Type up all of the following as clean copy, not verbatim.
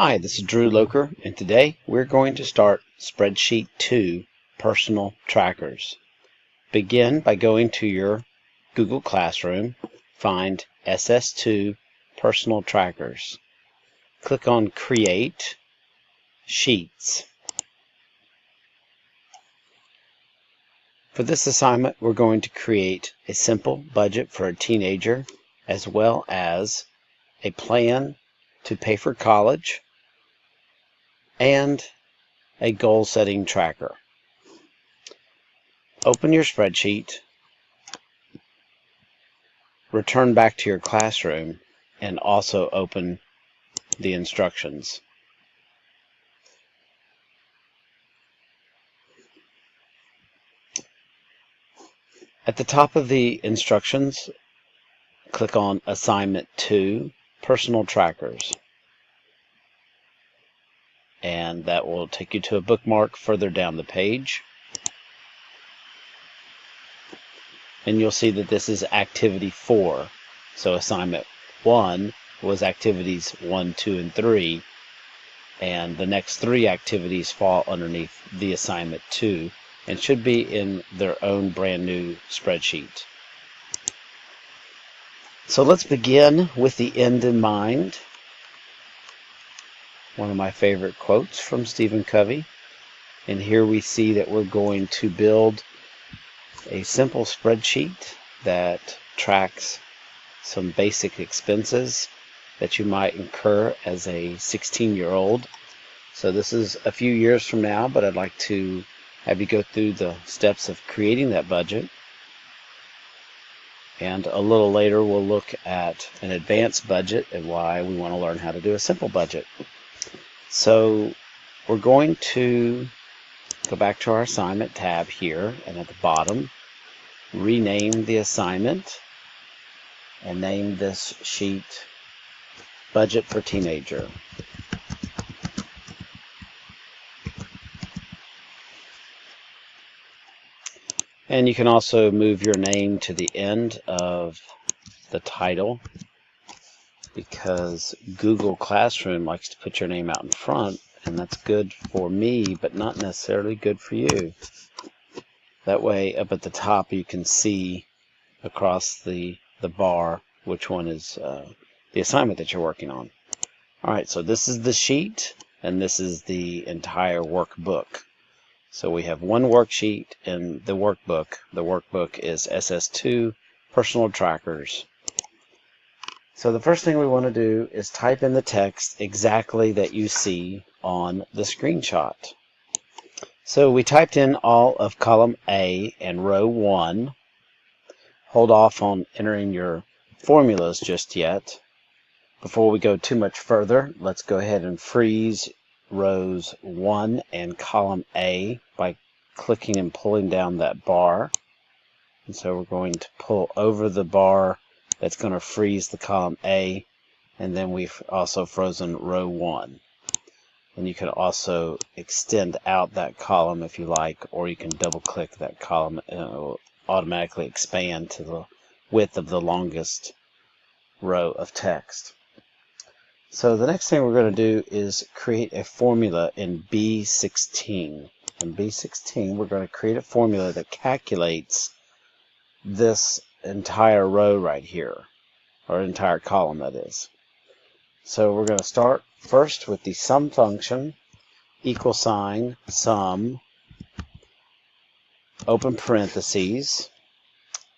Hi, this is Drew Loker, and today we're going to start Spreadsheet 2, Personal Trackers. Begin by going to your Google Classroom, find SS2 Personal Trackers. Click on Create Sheets. For this assignment, we're going to create a simple budget for a teenager, as well as a plan to pay for college, and a goal-setting tracker. Open your spreadsheet, return back to your classroom, and also open the instructions. At the top of the instructions, click on Assignment 2, Personal Trackers. And that will take you to a bookmark further down the page. And you'll see that this is Activity 4. So Assignment 1 was Activities 1, 2, and 3. And the next 3 activities fall underneath the Assignment 2 and should be in their own brand new spreadsheet. So let's begin with the end in mind. One of my favorite quotes from Stephen Covey. And here we see that we're going to build a simple spreadsheet that tracks some basic expenses that you might incur as a 16-year-old. So this is a few years from now, but I'd like to have you go through the steps of creating that budget. And a little later we'll look at an advanced budget and why we want to learn how to do a simple budget. So we're going to go back to our assignment tab here, and at the bottom, rename the assignment and name this sheet Budget for Teenager. And you can also move your name to the end of the title, because Google Classroom likes to put your name out in front, and that's good for me, but not necessarily good for you. That way, up at the top, you can see across the bar which one is the assignment that you're working on. Alright, so this is the sheet, and this is the entire workbook. So we have one worksheet in the workbook. The workbook is SS2 Personal Trackers. So the first thing we want to do is type in the text exactly that you see on the screenshot. So we typed in all of column A and row 1. Hold off on entering your formulas just yet. Before we go too much further, let's go ahead and freeze rows 1 and column A by clicking and pulling down that bar. And so we're going to pull over the bar that's going to freeze the column A, and then we've also frozen row 1. And you can also extend out that column if you like, or you can double click that column and it will automatically expand to the width of the longest row of text. So the next thing we're going to do is create a formula in B16. In B16 we're going to create a formula that calculates this entire row right here, or entire column that is. So we're going to start first with the sum function, equal sign, sum, open parentheses,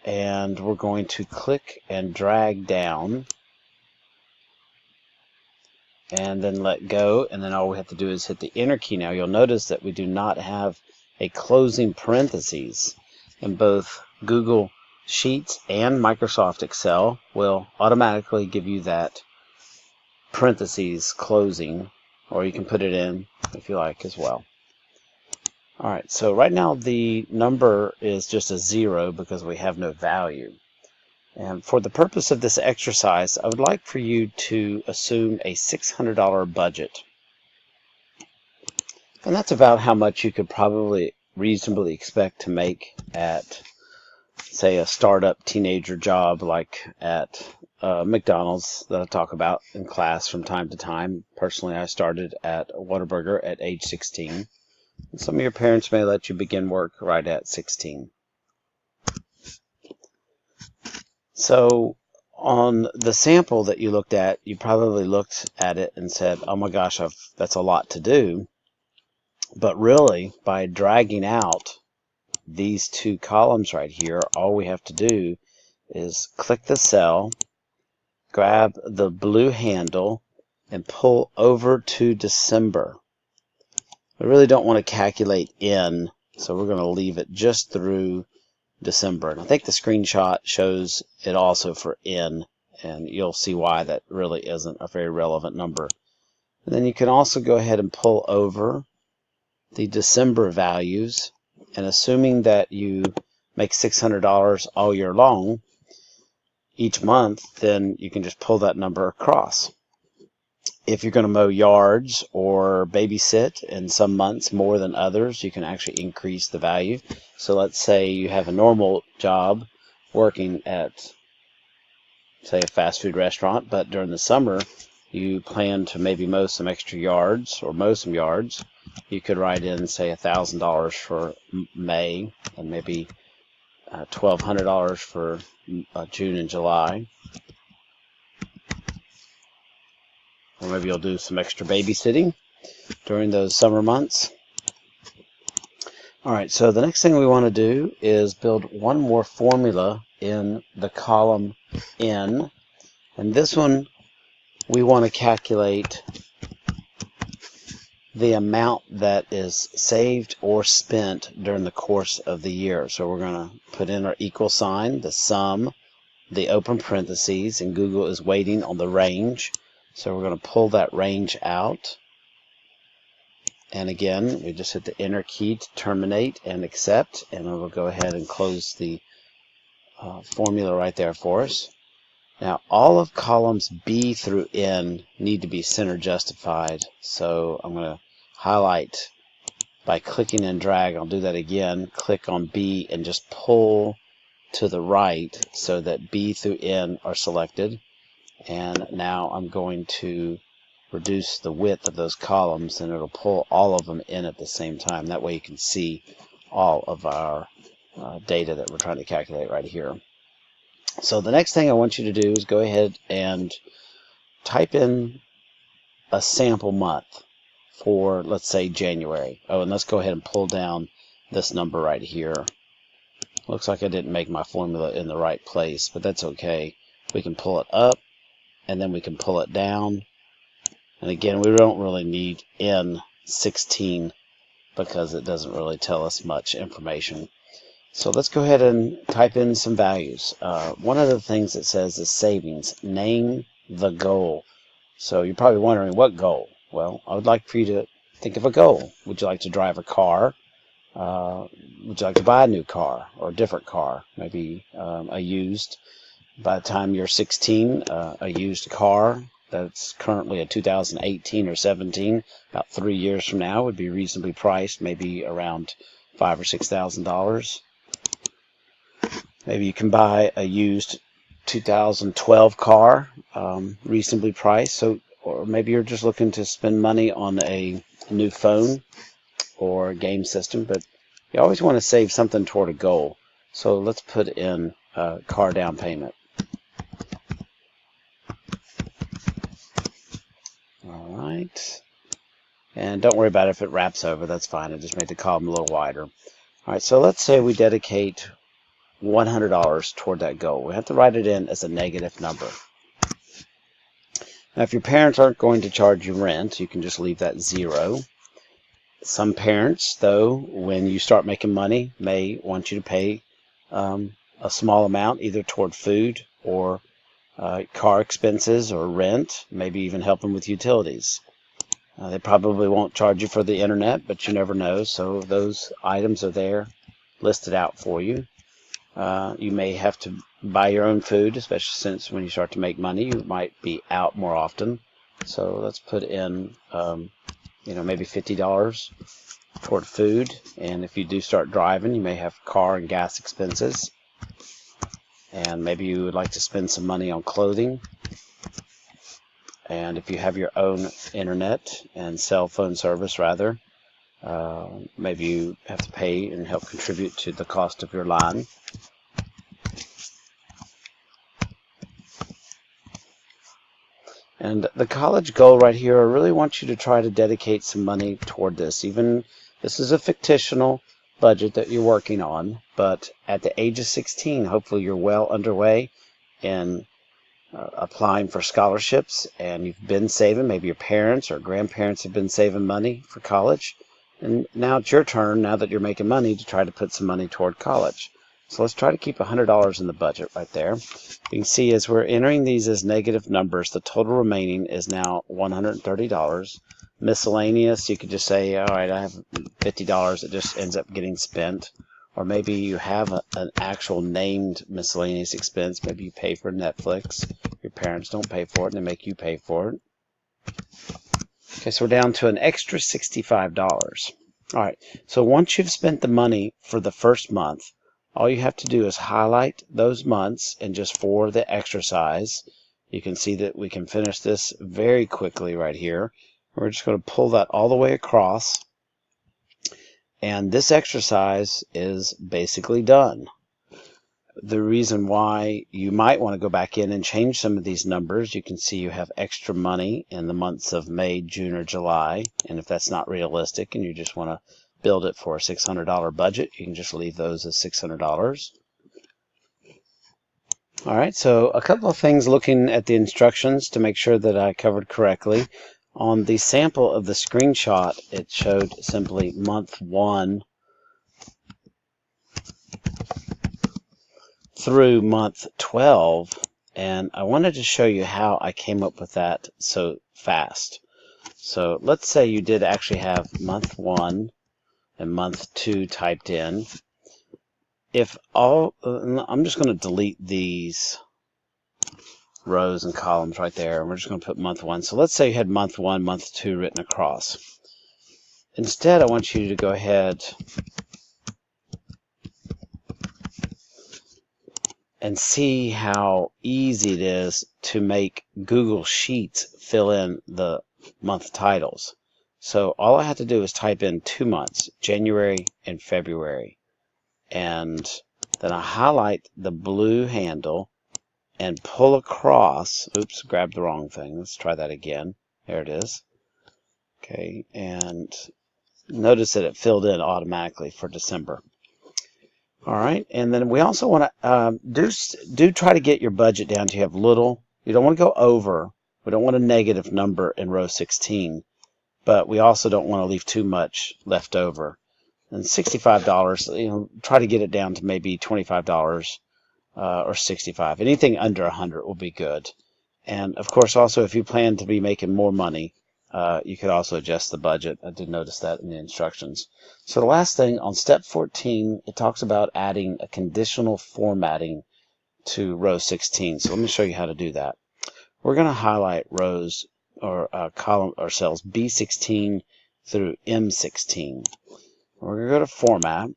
and we're going to click and drag down and then let go, and then all we have to do is hit the enter key. Now you'll notice that we do not have a closing parentheses, and both Google Sheets and Microsoft Excel will automatically give you that parentheses closing, or you can put it in if you like as well. Alright, so right now the number is just a 0 because we have no value. And for the purpose of this exercise, I would like for you to assume a $600 budget. And that's about how much you could probably reasonably expect to make at say, a startup teenager job like at McDonald's that I talk about in class from time to time. Personally, I started at Whataburger at age 16. And some of your parents may let you begin work right at 16. So on the sample that you looked at, you probably looked at it and said, oh my gosh, that's a lot to do. But really, by dragging out these two columns right here, all we have to do is click the cell, grab the blue handle, and pull over to December. We really don't want to calculate in, so we're going to leave it just through December. And I think the screenshot shows it also for in, and you'll see why that really isn't a very relevant number. And then you can also go ahead and pull over the December values, and assuming that you make $600 all year long each month, then you can just pull that number across. If you're going to mow yards or babysit in some months more than others, you can actually increase the value. So let's say you have a normal job working at, say, a fast food restaurant, but during the summer you plan to maybe mow some extra yards or mow some yards. You could write in, say, $1,000 for May and maybe $1,200 for June and July. Or maybe you'll do some extra babysitting during those summer months. All right, so the next thing we want to do is build one more formula in the column N. And this one, we want to calculate the amount that is saved or spent during the course of the year. So we're going to put in our equal sign, the sum, the open parentheses, and Google is waiting on the range. So we're going to pull that range out. And again, we just hit the enter key to terminate and accept, and it will go ahead and close the formula right there for us. Now, all of columns B through N need to be center justified. So I'm going to highlight by clicking and drag. I'll do that again. Click on B and just pull to the right so that B through N are selected. And now I'm going to reduce the width of those columns, and it'll pull all of them in at the same time. That way you can see all of our data that we're trying to calculate right here. So the next thing I want you to do is go ahead and type in a sample month for, let's say, January. Oh, and let's go ahead and pull down this number right here. Looks like I didn't make my formula in the right place, but that's okay. We can pull it up, and then we can pull it down. And again, we don't really need N16 because it doesn't really tell us much information. So let's go ahead and type in some values. One of the things it says is savings. Name the goal. So you're probably wondering, what goal? Well, I would like for you to think of a goal. Would you like to drive a car? Would you like to buy a new car or a different car? Maybe a used. By the time you're 16, a used car that's currently a 2018 or 17, about 3 years from now, would be reasonably priced, maybe around $5,000 or $6,000. Maybe you can buy a used 2012 car, reasonably priced. So, or maybe you're just looking to spend money on a new phone or a game system, but you always want to save something toward a goal. So let's put in car down payment. All right. And don't worry about it if it wraps over. That's fine. I just made the column a little wider. All right, so let's say we dedicate $100 toward that goal. We have to write it in as a negative number. Now, if your parents aren't going to charge you rent, you can just leave that 0. Some parents, though, when you start making money, may want you to pay a small amount, either toward food or car expenses or rent, maybe even help them with utilities. They probably won't charge you for the internet, but you never know, so those items are there listed out for you. You may have to buy your own food, especially since when you start to make money, you might be out more often. So let's put in, maybe $50 toward food. And if you do start driving, you may have car and gas expenses. and maybe you would like to spend some money on clothing. And if you have your own internet and cell phone service, rather, maybe you have to pay and help contribute to the cost of your line. And the college goal right here, I really want you to try to dedicate some money toward this. Even this is a fictional budget that you're working on, but at the age of 16, hopefully you're well underway in applying for scholarships, and you've been saving. Maybe your parents or grandparents have been saving money for college, and now it's your turn, now that you're making money, to try to put some money toward college. So let's try to keep $100 in the budget right there. You can see as we're entering these as negative numbers, the total remaining is now $130. Miscellaneous, you could just say, all right, I have $50 that just ends up getting spent. Or maybe you have an actual named miscellaneous expense. Maybe you pay for Netflix. Your parents don't pay for it, and they make you pay for it. Okay, so we're down to an extra $65. All right, so once you've spent the money for the first month, all you have to do is highlight those months, and just for the exercise, you can see that we can finish this very quickly right here. We're just going to pull that all the way across. And this exercise is basically done. The reason why you might want to go back in and change some of these numbers, you can see you have extra money in the months of May, June, or July. And if that's not realistic and you just want to build it for a $600 budget, you can just leave those as $600. All right, so a couple of things looking at the instructions to make sure that I covered correctly. On the sample of the screenshot, it showed simply month 1 through month 12, and I wanted to show you how I came up with that so fast. So let's say you did actually have month 1 and month 2 typed in. I'm just going to delete these rows and columns right there, and we're just going to put month 1. So let's say you had month 1, month 2 written across. Instead, I want you to go ahead and see how easy it is to make Google Sheets fill in the month titles. So all I have to do is type in 2 months, January and February, and then I highlight the blue handle and pull across. Oops, grabbed the wrong thing. Let's try that again. There it is. Okay, and notice that it filled in automatically for December. All right, and then we also want to do try to get your budget down to you have little. You don't want to go over. We don't want a negative number in row 16, but we also don't want to leave too much left over. And $65, try to get it down to maybe $25 or $65. Anything under 100 will be good. And of course, also if you plan to be making more money, you could also adjust the budget. I did notice that in the instructions. So the last thing on step 14, it talks about adding a conditional formatting to row 16. So let me show you how to do that. We're going to highlight rows or column or cells B16 through M16. We're going to go to Format,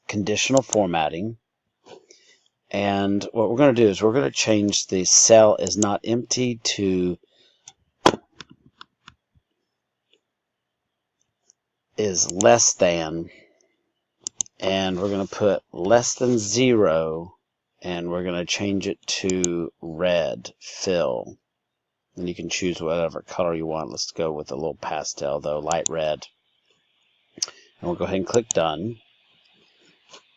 Conditional Formatting, and what we're going to do is we're going to change the cell is not empty to is less than, and we're going to put less than 0, and we're going to change it to red fill. And you can choose whatever color you want. Let's go with a little pastel though, light red. And we'll go ahead and click done.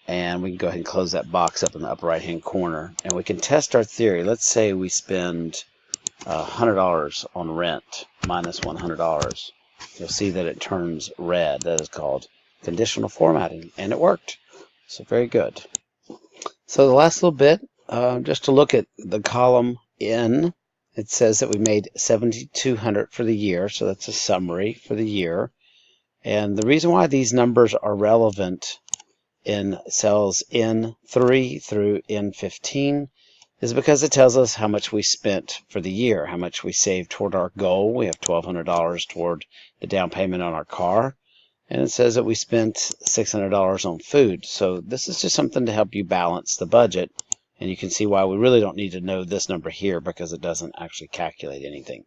And we can go ahead and close that box up in the upper right hand corner. And we can test our theory. Let's say we spend $100 on rent minus $100. You'll see that it turns red. That is called conditional formatting, and it worked. So very good. So the last little bit, just to look at the column N, it says that we made $7,200 for the year. So that's a summary for the year. And the reason why these numbers are relevant in cells N3 through N15 is because it tells us how much we spent for the year, how much we saved toward our goal. We have $1,200 toward the down payment on our car, and it says that we spent $600 on food. So this is just something to help you balance the budget And you can see why we really don't need to know this number here, because it doesn't actually calculate anything.